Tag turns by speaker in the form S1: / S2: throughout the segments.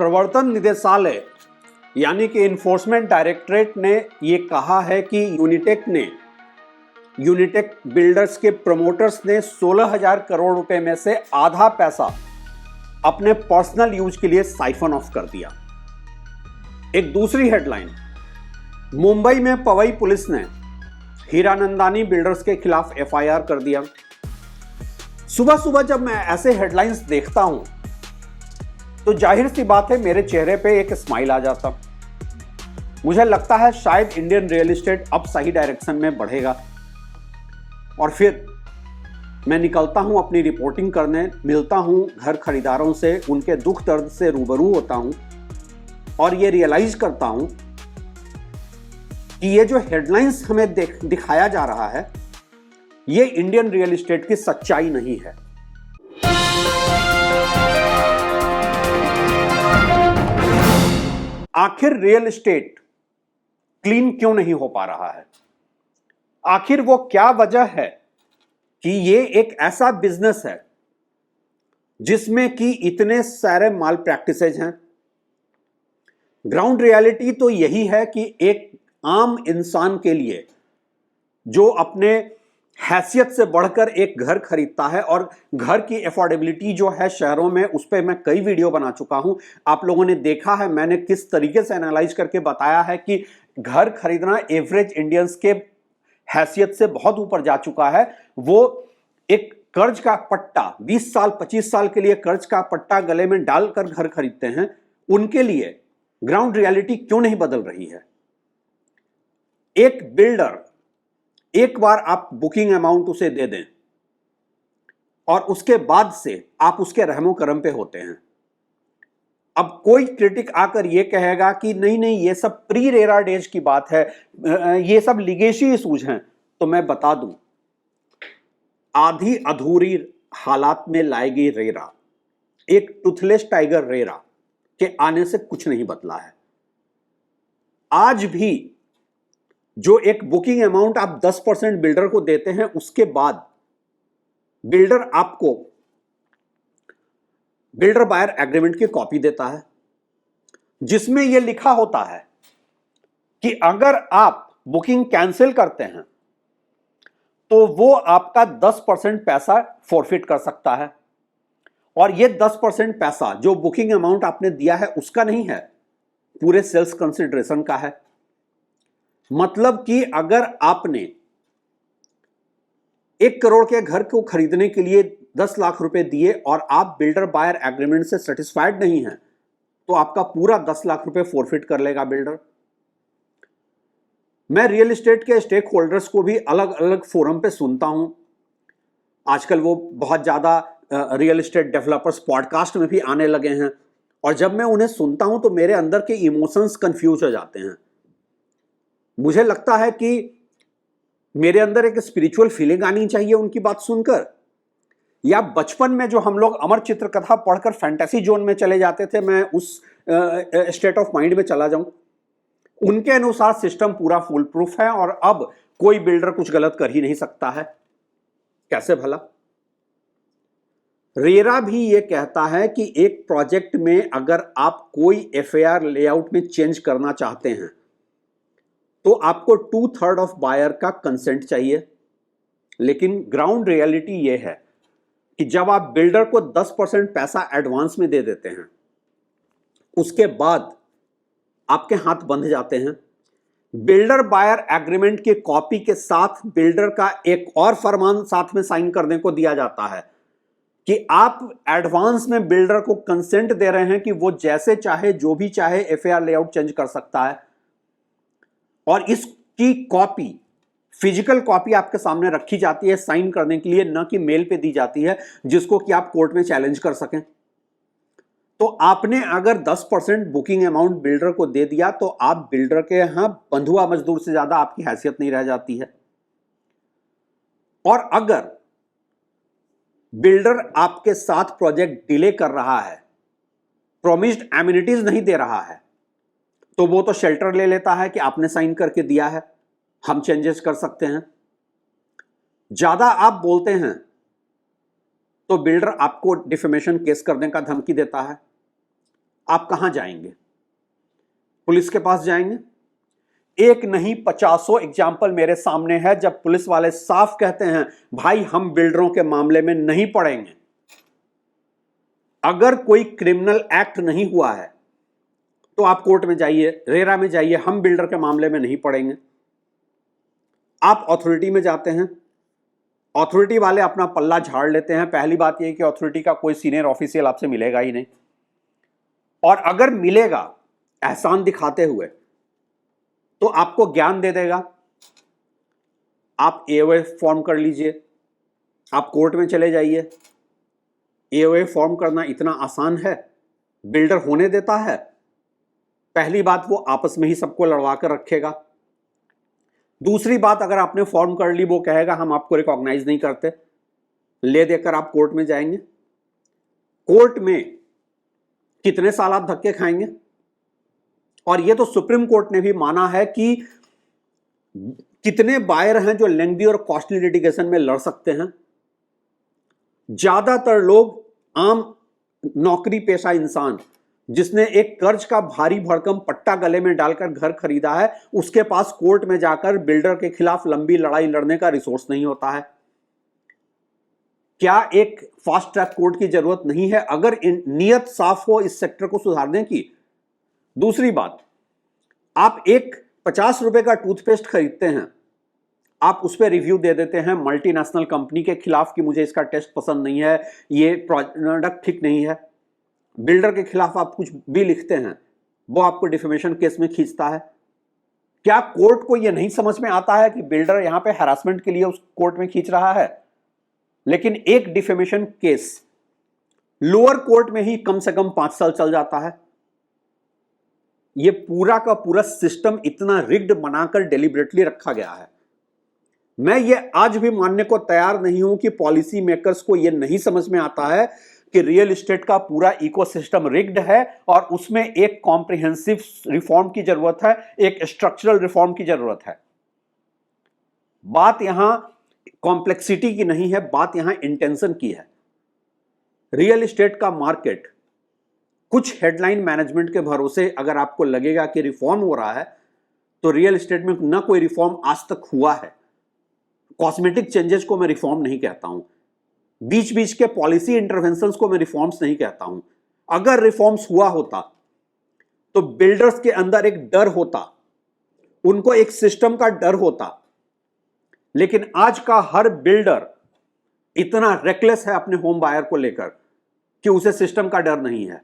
S1: प्रवर्तन निदेशालय यानी कि इन्फोर्समेंट डायरेक्टरेट ने ये कहा है कि यूनिटेक बिल्डर्स के प्रमोटर्स ने 16,000 करोड़ रुपए में से आधा पैसा अपने पर्सनल यूज के लिए साइफन ऑफ कर दिया। एक दूसरी हेडलाइन, मुंबई में पवई पुलिस ने हीरानंदानी बिल्डर्स के खिलाफ एफआईआर कर दिया। सुबह सुबह जब मैं ऐसे हेडलाइंस देखता हूं तो जाहिर सी बात है मेरे चेहरे पे एक स्माइल आ जाता। मुझे लगता है शायद इंडियन रियल एस्टेट अब सही डायरेक्शन में बढ़ेगा। और फिर मैं निकलता हूं अपनी रिपोर्टिंग करने, मिलता हूं घर खरीदारों से, उनके दुख दर्द से रूबरू होता हूं और ये रियलाइज करता हूं कि ये जो हेडलाइंस हमें दिखाया जा रहा है ये इंडियन रियल एस्टेट की सच्चाई नहीं है। आखिर रियल एस्टेट क्लीन क्यों नहीं हो पा रहा है? आखिर वो क्या वजह है कि ये एक ऐसा बिजनेस है जिसमें कि इतने सारे माल प्रैक्टिसेज हैं? ग्राउंड रियलिटी तो यही है कि एक आम इंसान के लिए जो अपने हैसियत से बढ़कर एक घर खरीदता है, और घर की अफोर्डेबिलिटी जो है शहरों में, उस पर मैं कई वीडियो बना चुका हूं, आप लोगों ने देखा है मैंने किस तरीके से एनालाइज करके बताया है कि घर खरीदना एवरेज इंडियंस के हैसियत से बहुत ऊपर जा चुका है। वो एक कर्ज का पट्टा 20 साल 25 साल के लिए कर्ज का पट्टा गले में डालकर घर खरीदते हैं। उनके लिए ग्राउंड रियलिटी क्यों नहीं बदल रही है? एक बिल्डर, एक बार आप बुकिंग अमाउंट उसे दे दें और उसके बाद से आप उसके रहमो करम पे होते हैं। अब कोई क्रिटिक आकर यह कहेगा कि नहीं नहीं ये सब प्री रेरा डेज की बात है, ये सब लिगेसी इशूज हैं, तो मैं बता दूं आधी अधूरी हालात में लाई गई रेरा, एक टूथलेस टाइगर रेरा के आने से कुछ नहीं बदला है। आज भी जो एक बुकिंग अमाउंट आप 10% बिल्डर को देते हैं, उसके बाद बिल्डर आपको बिल्डर बायर एग्रीमेंट की कॉपी देता है जिसमें यह लिखा होता है कि अगर आप बुकिंग कैंसिल करते हैं तो वो आपका 10% पैसा फॉरफिट कर सकता है। और यह 10% पैसा जो बुकिंग अमाउंट आपने दिया है उसका नहीं है, पूरे सेल्स कंसिडरेशन का है। मतलब कि अगर आपने 1 करोड़ के घर को खरीदने के लिए 10 लाख रुपए दिए और आप बिल्डर बायर एग्रीमेंट से सेटिस्फाइड नहीं हैं, तो आपका पूरा 10 लाख रुपए फॉरफिट कर लेगा बिल्डर। मैं रियल एस्टेट के स्टेक होल्डर्स को भी अलग अलग फोरम पे सुनता हूं। आजकल वो बहुत ज्यादा रियल एस्टेट डेवलपर्स पॉडकास्ट में भी आने लगे हैं, और जब मैं उन्हें सुनता हूं तो मेरे अंदर के इमोशंस कंफ्यूज हो जाते हैं। मुझे लगता है कि मेरे अंदर एक स्पिरिचुअल फीलिंग आनी चाहिए उनकी बात सुनकर, या बचपन में जो हम लोग अमर चित्र कथा पढ़कर फैंटेसी जोन में चले जाते थे, मैं उस स्टेट ऑफ माइंड में चला जाऊं। उनके अनुसार सिस्टम पूरा फुल प्रूफ है और अब कोई बिल्डर कुछ गलत कर ही नहीं सकता है। कैसे भला? रेरा भी यह कहता है कि एक प्रोजेक्ट में अगर आप कोई एफएआर लेआउट में चेंज करना चाहते हैं तो आपको 2/3 ऑफ बायर का कंसेंट चाहिए। लेकिन ग्राउंड रियलिटी यह है कि जब आप बिल्डर को 10% पैसा एडवांस में दे देते हैं, उसके बाद आपके हाथ बंध जाते हैं। बिल्डर बायर एग्रीमेंट की कॉपी के साथ बिल्डर का एक और फरमान साथ में साइन करने को दिया जाता है कि आप एडवांस में बिल्डर को कंसेंट दे रहे हैं कि वो जैसे चाहे, जो भी चाहे एफएआर लेआउट चेंज कर सकता है। और इसकी कॉपी, फिजिकल कॉपी आपके सामने रखी जाती है साइन करने के लिए, न कि मेल पे दी जाती है जिसको कि आप कोर्ट में चैलेंज कर सकें। तो आपने अगर 10% बुकिंग अमाउंट बिल्डर को दे दिया तो आप बिल्डर के यहां बंधुआ मजदूर से ज्यादा आपकी हैसियत नहीं रह जाती है। और अगर बिल्डर आपके साथ प्रोजेक्ट डिले कर रहा है, प्रॉमिस्ड एमिनिटीज नहीं दे रहा है, तो वो तो शेल्टर ले लेता है कि आपने साइन करके दिया है, हम चेंजेस कर सकते हैं। ज्यादा आप बोलते हैं तो बिल्डर आपको डिफेमेशन केस करने का धमकी देता है। आप कहां जाएंगे? पुलिस के पास जाएंगे? एक नहीं 50 एग्जाम्पल मेरे सामने है जब पुलिस वाले साफ कहते हैं भाई हम बिल्डरों के मामले में नहीं पड़ेंगे। अगर कोई क्रिमिनल एक्ट नहीं हुआ है तो आप कोर्ट में जाइए, रेरा में जाइए, हम बिल्डर के मामले में नहीं पड़ेंगे। आप अथॉरिटी में जाते हैं, अथॉरिटी वाले अपना पल्ला झाड़ लेते हैं। पहली बात यह कि अथॉरिटी का कोई सीनियर ऑफिशियल आपसे मिलेगा ही नहीं, और अगर मिलेगा एहसान दिखाते हुए तो आपको ज्ञान दे देगा। आप एओए फॉर्म कर लीजिए, आप कोर्ट में चले जाइए। एओए फॉर्म करना इतना आसान है? बिल्डर होने देता है? पहली बात, वो आपस में ही सबको लड़वा कर रखेगा। दूसरी बात, अगर आपने फॉर्म कर ली, वो कहेगा हम आपको रिकॉग्नाइज नहीं करते। ले देकर आप कोर्ट में जाएंगे। कोर्ट में कितने साल आप धक्के खाएंगे? और ये तो सुप्रीम कोर्ट ने भी माना है कि कितने बायर हैं जो लेंथी और कॉस्टली लिटिगेशन में लड़ सकते हैं। ज्यादातर लोग, आम नौकरी पेशा इंसान जिसने एक कर्ज का भारी भरकम पट्टा गले में डालकर घर खरीदा है, उसके पास कोर्ट में जाकर बिल्डर के खिलाफ लंबी लड़ाई लड़ने का रिसोर्स नहीं होता है। क्या एक फास्ट ट्रैक कोर्ट की जरूरत नहीं है अगर नीयत साफ हो इस सेक्टर को सुधारने की? दूसरी बात, आप एक 50 रुपए का टूथपेस्ट खरीदते हैं, आप उस पर रिव्यू दे देते हैं मल्टीनेशनल कंपनी के खिलाफ कि मुझे इसका टेस्ट पसंद नहीं है, ये प्रोडक्ट ठीक नहीं है। बिल्डर के खिलाफ आप कुछ भी लिखते हैं, वो आपको डिफेमेशन केस में खींचता है। क्या कोर्ट को यह नहीं समझ में आता है कि बिल्डर यहां पे हैरासमेंट के लिए उस कोर्ट में खींच रहा है? लेकिन एक डिफेमेशन केस लोअर कोर्ट में ही कम से कम 5 साल चल जाता है। यह पूरा का पूरा सिस्टम इतना रिग्ड बनाकर डेलिबरेटली रखा गया है। मैं ये आज भी मानने को तैयार नहीं हूं कि पॉलिसी मेकर्स को यह नहीं समझ में आता है कि रियल एस्टेट का पूरा इकोसिस्टम रिग्ड है और उसमें एक कॉम्प्रिहेंसिव रिफॉर्म की जरूरत है, एक स्ट्रक्चरल रिफॉर्म की जरूरत है। बात यहां कॉम्प्लेक्सिटी की नहीं है, बात यहां इंटेंशन की है। रियल एस्टेट का मार्केट कुछ हेडलाइन मैनेजमेंट के भरोसे अगर आपको लगेगा कि रिफॉर्म हो रहा है, तो रियल एस्टेट में ना कोई रिफॉर्म आज तक हुआ है। कॉस्मेटिक चेंजेस को मैं रिफॉर्म नहीं कहता हूं, बीच बीच के पॉलिसी इंटरवेंशंस को मैं रिफॉर्म्स नहीं कहता हूं। अगर रिफॉर्म्स हुआ होता तो बिल्डर्स के अंदर एक डर होता, उनको एक सिस्टम का डर होता। लेकिन आज का हर बिल्डर इतना रेकलेस है अपने होम बायर को लेकर कि उसे सिस्टम का डर नहीं है।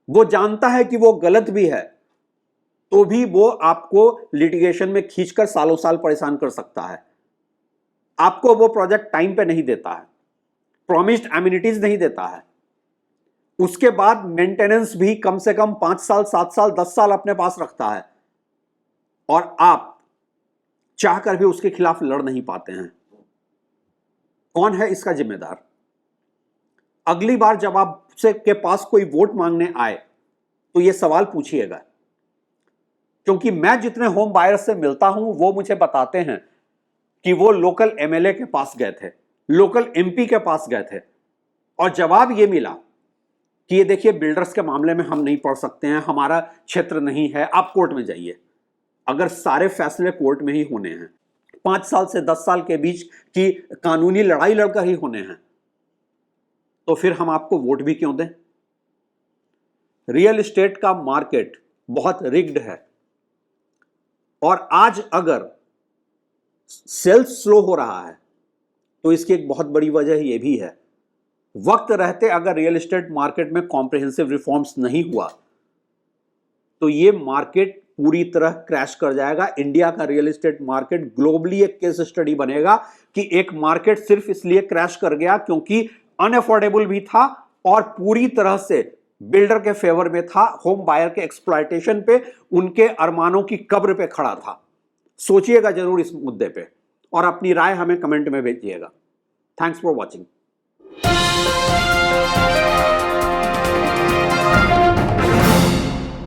S1: वो जानता है कि वो गलत भी है, तो भी वो आपको लिटिगेशन में खींचकर सालों साल परेशान कर सकता है। आपको वो प्रोजेक्ट टाइम पे नहीं देता है, प्रॉमिस्ड एमिनिटीज नहीं देता है, उसके बाद मेंटेनेंस भी कम से कम 5 साल 7 साल 10 साल अपने पास रखता है, और आप चाहकर भी उसके खिलाफ लड़ नहीं पाते हैं। कौन है इसका जिम्मेदार? अगली बार जब आपसे के पास कोई वोट मांगने आए तो यह सवाल पूछिएगा, क्योंकि मैं जितने होम बायर्स से मिलता हूं वो मुझे बताते हैं कि वो लोकल एमएलए के पास गए थे, लोकल एमपी के पास गए थे, और जवाब ये मिला कि ये देखिए बिल्डर्स के मामले में हम नहीं पढ़ सकते हैं, हमारा क्षेत्र नहीं है, आप कोर्ट में जाइए। अगर सारे फैसले कोर्ट में ही होने हैं, 5 साल से 10 साल के बीच की कानूनी लड़ाई लड़कर ही होने हैं, तो फिर हम आपको वोट भी क्यों दें? रियल एस्टेट का मार्केट बहुत रिग्ड है, और आज अगर सेल्स स्लो हो रहा है तो इसकी एक बहुत बड़ी वजह यह भी है, वक्त रहते अगर रियल एस्टेट मार्केट में कॉम्प्रिहेंसिव रिफॉर्म्स नहीं हुआ तो यह मार्केट पूरी तरह क्रैश कर जाएगा। इंडिया का रियल एस्टेट मार्केट ग्लोबली एक केस स्टडी बनेगा कि एक मार्केट सिर्फ इसलिए क्रैश कर गया क्योंकि अनअफोर्डेबल भी था और पूरी तरह से बिल्डर के फेवर में था, होम बायर के एक्सप्लॉयटेशन पे, उनके अरमानों की कब्र पे खड़ा था। सोचिएगा जरूर इस मुद्दे पे और अपनी राय हमें कमेंट में भेजिएगा। Thanks for watching.